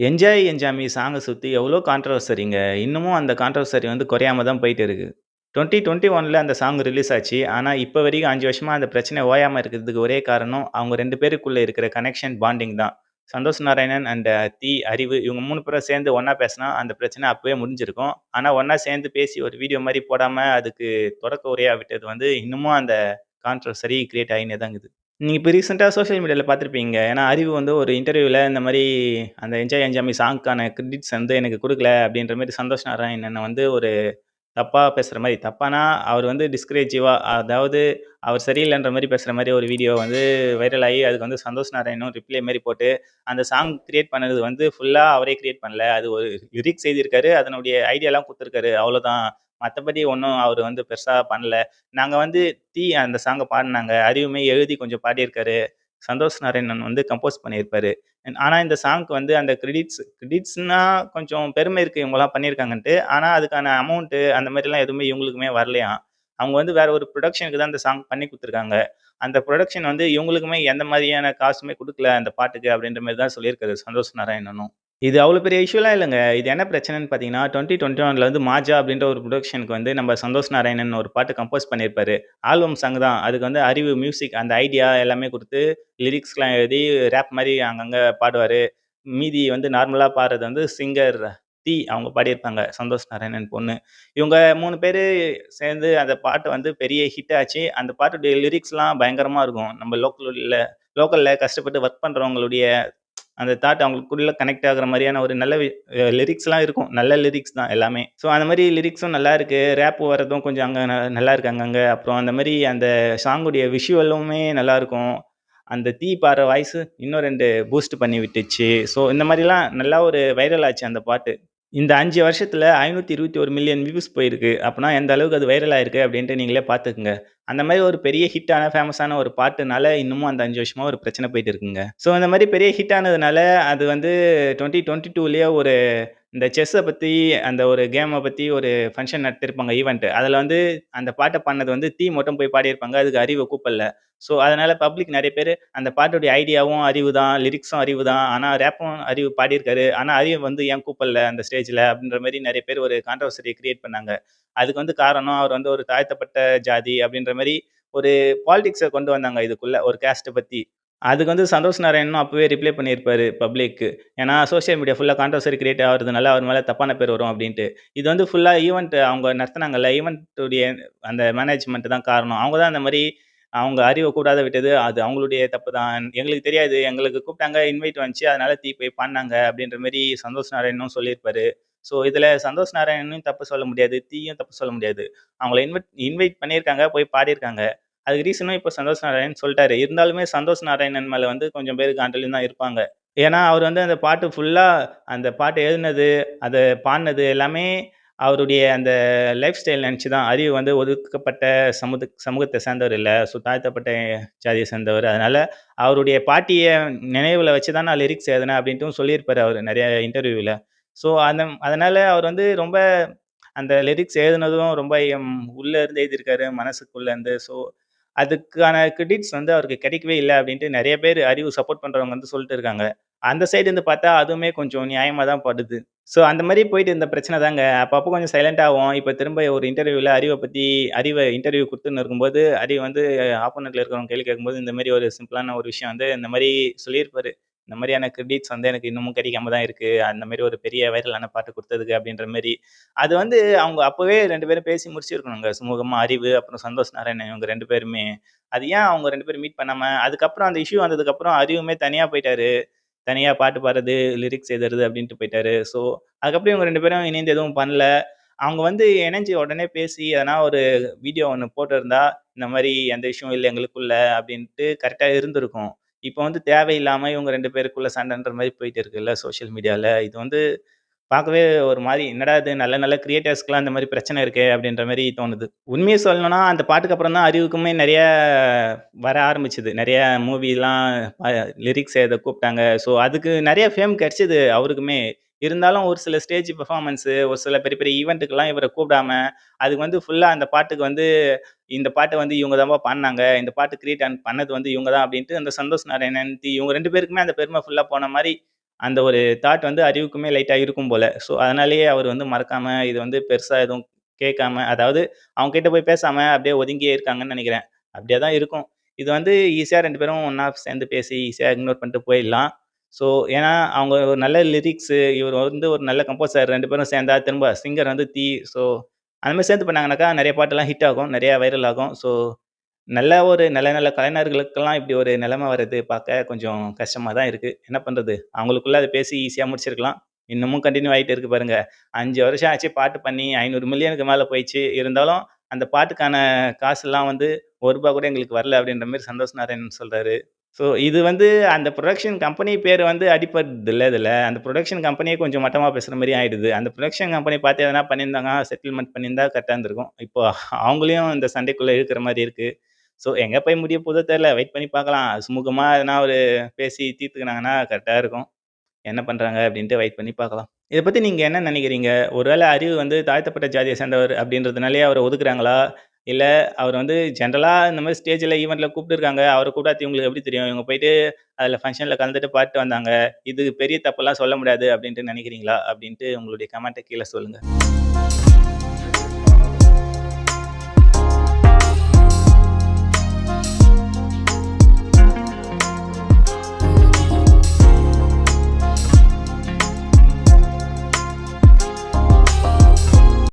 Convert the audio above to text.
Enjoy என்ஜாமி சாங்க சுத்தி எவ்வளோ கான்ட்ரோவர்சரிங்க. இன்னமும் அந்த கான்ட்ரோவர்சரி வந்து குறையாம தான் போயிட்டு இருக்கு. 2021ல அந்த சாங் ரிலீஸ் ஆச்சு. ஆனா, இப்ப வரைக்கும் 5 வருஷமா அந்த பிரச்சனை ஓயாம இருக்கிறதுக்கு ஒரே காரணம், அவங்க 2 பேருக்குள்ள இருக்கிற கனெக்ஷன் பாண்டிங் தான். சந்தோஷ் நாராயணன் அண்ட் அறிவு இவங்க 3 பேரும் சேர்ந்து ஒண்ணா பேசினா, அந்த பிரச்சனை அப்பவே முடிஞ்சிருக்கும். ஆனா, ஒண்ணா சேர்ந்து பேசி ஒரு வீடியோ மாரி போடாம, அதுக்கு தொடக்க உரையா விட்டது வந்து, இன்னமும் அந்த கான்ட்ரோவர்சரி கிரியேட் ஆயின்னே தான் இருக்குது. நீங்க இப்ப ரீசென்ட்டா சோசியல் மீடியால பார்த்திருப்பீங்க. ஏன்னா, அறிவு வந்து ஒரு இன்டர்வியூல இந்த மாரி அந்த "என்ஜாய் என்ஜாமி" சாங்க்கான கிரெடிட்ஸ் வந்து எனக்கு குடுக்கல அப்படின்ற மாரி சந்தோஷ் நாராயணன வந்து ஒரு தப்பா பேசுற மாரி, தப்பானா அவர் வந்து டிஸ்கரேஜிவா அதாவது அவர் சரியில்லன்ற மாரி பேசுற மாரி ஒரு வீடியோ வந்து வைரல் ஆயி, அதுக்கு வந்து சந்தோஷ் நாராயணும் ரிப்ளை மாரி போட்டு, அந்த சாங் கிரியேட் பண்ணது வந்து ஃபுல்லா அவரே கிரியேட் பண்ணல. அது ஒரு லிரிக்ஸ் எழுதியிருக்காரு. அதனுடைய ஐடியாலாம் குடுத்துருக்காரு. அவ்வளோதான். மத்தபடி ஒண்ணும் அவரு வந்து பெருசா பண்ணல. நாங்க வந்து அந்த சாங்க பாடுனாங்க. அறிவுமே எழுதி கொஞ்சம் பாடியிருக்காரு. சந்தோஷ் நாராயணன் வந்து கம்போஸ் பண்ணியிருப்பாரு. ஆனா இந்த சாங்க்கு வந்து அந்த கிரெடிட்ஸ்னா கொஞ்சம் பெருமை இருக்கு இவங்கலாம் பண்ணியிருக்காங்கன்ட்டு. ஆனா அதுக்கான அமௌண்ட்டு அந்த மாரிலாம் எதுவுமே இவங்களுக்குமே வரலையாம். அவங்க வந்து வேற ஒரு புரொடக்ஷனுக்கு தான் அந்த சாங் பண்ணி குடுத்துருக்காங்க. அந்த புரொடக்ஷன் வந்து இவங்களுக்குமே எந்த மாரியான காசுமே குடுக்கல அந்த பாட்டுக்கு அப்படின்ற மாரி தான் சொல்லியிருக்காரு சந்தோஷ் நாராயணனும். இது அவ்வளோ பெரிய இஷ்யூலாம் இல்லங்க. இது என்ன பிரச்சனைன்னு பார்த்தீங்கன்னா, 2021ல வந்து மாஜா அப்படின்ற ஒரு புரொடக்ஷனுக்கு வந்து நம்ம சந்தோஷ் நாராயணன் ஒரு பாட்டு கம்போஸ் பண்ணியிருப்பாரு. ஆல்பம் சாங் தான். அதுக்கு வந்து அறிவு மியூசிக் அந்த ஐடியா எல்லாமே குடுத்து, லிரிக்ஸ்லாம் எழுதி ரேப் மாரி அங்கங்க பாடுவாரு. மீதி வந்து நார்மலா பாடுறது வந்து சிங்கர் அவங்க பாடியிருப்பாங்க. சந்தோஷ் நாராயணன் பொண்ணு. இவங்க 3 பேரு சேர்ந்து அந்த பாட்டு வந்து பெரிய ஹிட் ஆச்சு. அந்த பாட்டுடைய லிரிக்ஸ்லாம் பயங்கரமா இருக்கும். நம்ம லோக்கல்ல கஷ்டப்பட்டு ஒர்க் பண்றவங்களுடைய அந்த தாட் அவங்களுக்குள்ள கனெக்ட் ஆகுற மாரியான ஒரு நல்ல லிரிக்ஸ்லாம் இருக்கும். நல்ல லிரிக்ஸ் தான் எல்லாமே. ஸோ அந்த மாரி லிரிக்ஸும் நல்லா இருக்கு. ரேப் வரதும் கொஞ்சம் அங்க நல்லா இருக்கு அங்கங்க. அப்புறம் அந்த மாரி அந்த சாங்குடைய விஷுவலுமே நல்லாருக்கும். அந்த பாடுற வாய்ஸு இன்னும் 2 பூஸ்ட் பண்ணி விட்டுச்சு. ஸோ இந்த மாரிலாம் நல்லா ஒரு வைரல் ஆச்சு அந்த பாட்டு. இந்த 5 வருஷத்துல 521 மில்லியன் வியூஸ் போயிருக்கு. அப்பன்னா எந்த அளவுக்கு அது வைரல் ஆயிருக்கு அப்டின்ட்டு நீங்களே பார்த்துக்கங்க. அந்த மாரி ஒரு பெரிய ஹிட்டான, ஃபேமஸான ஒரு பாட்டுனால இன்னமும் அந்த 5 வருஷமா ஒரு பிரச்சனை போயிட்டு இருக்குங்க. ஸோ இந்த மாரி பெரிய ஹிட் ஆனதுனால அது வந்து 2022லயே ஒரு இந்த செஸ்ஸ பத்தி, அந்த ஒரு கேம பத்தி ஒரு ஃபங்ஷன் நடத்தியிருப்பாங்க ஈவென்ட். அதுல வந்து அந்த பாட்ட பாடுனது வந்து மட்டும் போய் பாடியிருப்பாங்க. அதுக்கு அறிவ கூப்படல. ஸோ அதனால பப்ளிக் நெறைய பேரு அந்த பாட்டுடைய ஐடியாவும் அறிவு தான், லிரிக்ஸும் அறிவு தான். ஆனா ரேப்பும் அறிவு பாடியிருக்காரு. ஆனா அறிவு வந்து ஏன் கூப்படல அந்த ஸ்டேஜ்ல அப்படின்ற மாரி நெறைய பேர் ஒரு கான்ட்ரோவர்ஸிய கிரியேட் பண்ணாங்க. அதுக்கு வந்து காரணம் அவர் வந்து ஒரு தாழ்த்தப்பட்ட ஜாதி அப்படின்ற மாரி ஒரு பாலிடிக்ஸ கொண்டு வந்தாங்க இதுக்குள்ள ஒரு கேஸ்ட்ட பத்தி. அதுக்கு வந்து சந்தோஷ் நாராயணனும் அப்பவே ரிப்ளை பண்ணியிருப்பாரு பப்ளிக்கு. ஏன்னா சோசியல் மீடியா ஃபுல்லா கான்ட்ரோவர்ஸி கிரியேட் ஆகுறதுனால அவர் மேல தப்பான பேர் வரும் அப்டின்ட்டு. இது வந்து ஃபுல்லா ஈவென்ட் அவங்க நடத்துனாங்கல்ல, ஈவென்ட்டுடைய அந்த மேனேஜ்மெண்ட் தான் காரணம். அவங்க தான் அந்த மாரி அவங்க அறிவ கூடாத விட்டது. அது அவங்களுடைய தப்பு தான். எங்களுக்கு தெரியாது. எங்களுக்கு கூப்ட்டாங்க, இன்வைட் வந்துச்சு. அதனால போய் பாடுனாங்க அப்டின்ற மாரி சந்தோஷ் நாராயணனும் சொல்லியிருப்பாரு. ஸோ இதுல சந்தோஷ் நாராயணனையும் தப்பு சொல்ல முடியாது. யும் தப்பு சொல்ல முடியாது. அவங்கள இன்வைட் பண்ணியிருக்காங்க, போய் பாடியிருக்காங்க. அதுக்கு ரீசனும் இப்ப சந்தோஷ் நாராயணன் சொல்ட்டாரு. இருந்தாலுமே சந்தோஷ் நாராயணன் மேல வந்து கொஞ்சம் பேரு காண்டுல தான் இருப்பாங்க. ஏன்னா, அவரு வந்து அந்த பாட்டு ஃபுல்லா அந்த பாட்டு எழுதினது, அத பாடுனது எல்லாமே அவருடைய அந்த லைஃப் ஸ்டைல் நெனச்சு தான். அறிவு வந்து ஒதுக்கப்பட்ட சமூகத்த சேர்ந்தவர் இல்ல. தாழ்த்தப்பட்ட ஜாதிய சேர்ந்தவர். அதனால அவருடைய பாட்டிய நினைவுல வச்சு தான் நான் லிரிக்ஸ் எழுதினேன் அப்டின்ட்டும் சொல்லியிருப்பாரு அவரு நெறைய இன்டர்வியூல. ஸோ அதனால அவர் வந்து ரொம்ப அந்த லிரிக்ஸ் எழுதினதும் ரொம்ப உள்ள இருந்து எழுதியிருக்காரு, மனசுக்குள்ள இருந்து. ஸோ அதுக்கான கிரெடிட்ஸ் வந்து அவருக்கு கிடைக்கவே இல்ல அப்டின்ட்டு நெறைய பேரு அறிவு சப்போர்ட் பண்றவங்க வந்து சொல்ட்டு இருக்காங்க. அந்த சைடு இருந்து பார்த்தா அதுவுமே கொஞ்சம் நியாயமா தான் படுது. ஸோ அந்த மாரி போயிட்டு இருந்த பிரச்சனை தாங்க. அப்பப்போ கொஞ்சம் சைலன்ட் ஆவும். இப்ப திரும்ப ஒரு இன்டர்வியூல அறிவ இன்டர்வியூ குடுத்துன்னு இருக்கும்போது, அறிவு வந்து ஆப்போனன்ட்ல இருக்கிறவங்க கேள்வி கேட்கும்போது, இந்த மாரி ஒரு சிம்பிளான ஒரு விஷயம் வந்து இந்த மாரி சொல்லியிருப்பாரு. இந்த மாரியான கிரெடிட்ஸ் வந்து எனக்கு இன்னமும் கிடைக்காம தான் இருக்கு. அந்த மாரி ஒரு பெரிய வைரலான பாட்டு குடுத்ததுக்கு அப்டின்ற மாரி. அது வந்து அவங்க அப்பவே 2 பேரும் பேசி முடிச்சிருக்கணுங்க. சுமூகமா அறிவு, அப்புறம் சந்தோஷ் நாராயணன் இவங்க 2 பேருமே. அது ஏன் அவங்க 2 பேரும் மீட் பண்ணாம, அதுக்கப்புறம் அந்த இஷ்யூ வந்ததுக்கப்புறம் அறிவுமே தனியா போயிட்டாரு. தனியா பாட்டு பாடுறது, லிரிக்ஸ் எழுதுறது அப்டின்ட்டு போயிட்டாரு. ஸோ, அதுக்கப்புறம் இவங்க 2 பேரும் இணைந்து எதுவும் பண்ணல. அவங்க வந்து இணைஞ்சு உடனே பேசி எதனா ஒரு வீடியோ ஒண்ணு போட்டிருந்தா, இந்த மாரி எந்த இஷ்யூவும் இல்ல எங்களுக்குள்ள அப்டின்ட்டு கரெக்ட்டா இருந்திருக்கும். இப்ப வந்து தேவையில்லாம இவங்க 2 பேருக்குள்ள சண்டன்ற மாரி போயிட்டு இருக்குல்ல சோசியல் மீடியால. இது வந்து பார்க்கவே ஒரு மாரி என்னடா இது நல்ல நல்ல கிரியேட்டர்ஸ்க்குலாம் இந்த மாரி பிரச்சனை இருக்கே! அப்டின்ற மாரி தோணுது. உண்மைய சொல்லணும்னா, அந்த பாட்டுக்கு அப்புறம் தான் அறிவுக்குமே நெறைய வர ஆரம்பிச்சது. நெறைய மூவிலாம் அ லிரிக்ஸ் எழுத கூப்ட்டாங்க. ஸோ, அதுக்கு நெறைய ஃபேம் கெடைச்சது அவருக்குமே. இருந்தாலும் ஒரு சில ஸ்டேஜ் பெர்ஃபார்மன்ஸு, ஒரு சில பெரிய பெரிய ஈவென்ட்டுக்குலாம் இவர கூப்பிடாம, அதுக்கு வந்து ஃபுல்லா அந்த பாட்டுக்கு வந்து, இந்த பாட்ட வந்து இவங்க தான்பா பாடுனாங்க. இந்த பாட்டு கிரியேட் பண்ணது வந்து இவங்க தான் அப்டின்ட்டு அந்த சந்தோஷ் நாராயணன், இவங்க 2 பேருக்குமே அந்த பெருமை ஃபுல்லா போன மாரி அந்த ஒரு தாட் வந்து அறிவுக்குமே லைட்டா இருக்கும் போல. ஸோ, அதனாலேயே அவர் வந்து மறக்காம இது வந்து பெருசா எதுவும் கேட்காம, அதாவது அவங்க கிட்ட போய் பேசாம அப்படியே ஒதுங்கியே இருக்காங்கன்னு நெனைக்கிறேன். அப்படியே தான் இருக்கும். இது வந்து ஈஸியா 2 பேரும் ஒண்ணா சேர்ந்து பேசி ஈஸியா இக்னோர் பண்ணிட்டு போயிடலாம். ஸோ, ஏன்னா அவங்க ஒரு நல்ல லிரிக்ஸு, இவர் வந்து ஒரு நல்ல கம்போசர் 2 பேரும் சேர்ந்தா திரும்ப சிங்கர் வந்து தீ. ஸோ, அந்த மாரி சேர்ந்து பண்ணாங்கனாக்கா நெறைய பாட்டெல்லாம் ஹிட் ஆகும். நெறைய வைரல் ஆகும். ஸோ, நல்ல ஒரு நல்ல நல்ல கலைஞர்களுக்கெல்லாம் இப்படி ஒரு நிலைமை வர்றது பார்க்க கொஞ்சம் கஷ்டமா தான் இருக்கு. என்ன பண்றது? அவங்களுக்குள்ள அத பேசி ஈஸியா முடிச்சிருக்கலாம். இன்னமும் கன்டின்யூ ஆயிட்டு இருக்கு பாருங்க. 5 வருஷம் ஆச்சு பாட்டு பண்ணி 500 மில்லியனுக்கு மேல போயிடுச்சு. இருந்தாலும் அந்த பாட்டுக்கான காசுலாம் வந்து ரூ. 1 கூட எங்களுக்கு வரல அப்படின்ற மாரி சந்தோஷ் நாராயணன் சொல்றாரு. ஸோ இது வந்து அந்த புரொடக்ஷன் கம்பெனி பேரு வந்து அடிபடுதுல்ல இதுல. அந்த புரொடக்ஷன் கம்பெனியே கொஞ்சம் மட்டமா பேசுற மாரி ஆயிடுது. அந்த புரொடக்ஷன் கம்பெனி பார்த்து எதனா பண்ணியிருந்தாங்கன்னா, செட்டில்மென்ட் பண்ணியிருந்தா கரெக்ட்டா இருந்திருக்கும். இப்போ அவங்களையும் இந்த சண்டைக்குள்ள இழுக்கிற மாரி இருக்கு. ஸோ எங்க போய் முடிய போதோ தெரியல. வெயிட் பண்ணி பார்க்கலாம். சுமூகமா எதனா ஒரு பேசி தீர்த்துக்கினாங்கன்னா கரெக்ட்டா இருக்கும். என்ன பண்றாங்க அப்படின்ட்டு வெயிட் பண்ணி பார்க்கலாம். இத பத்தி நீங்க என்ன நினைக்கிறீங்க? ஒரு வேள அறிவு வந்து தாழ்த்தப்பட்ட ஜாதிய சேர்ந்தவர் அப்படின்றதுனாலயே அவர ஒதுக்குறாங்களா? இல்ல அவர் வந்து ஜெனரலா இந்த மாரி ஸ்டேஜ்ல ஈவென்ட்ல கூப்பிட்டுருக்காங்க. அவர கூப்பிடாட்டி உங்களுக்கு எப்படி தெரியும்? இவங்க போயிட்டு அதுல ஃபங்ஷன்ல கலந்துட்டு பாத்துட்டு வந்தாங்க. இது பெரிய தப்பெல்லாம் சொல்ல முடியாது அப்படின்ட்டு நினைக்கிறீங்களா? அப்படின்ட்டு உங்களுடைய கமெண்ட்ட கீழ சொல்லுங்க.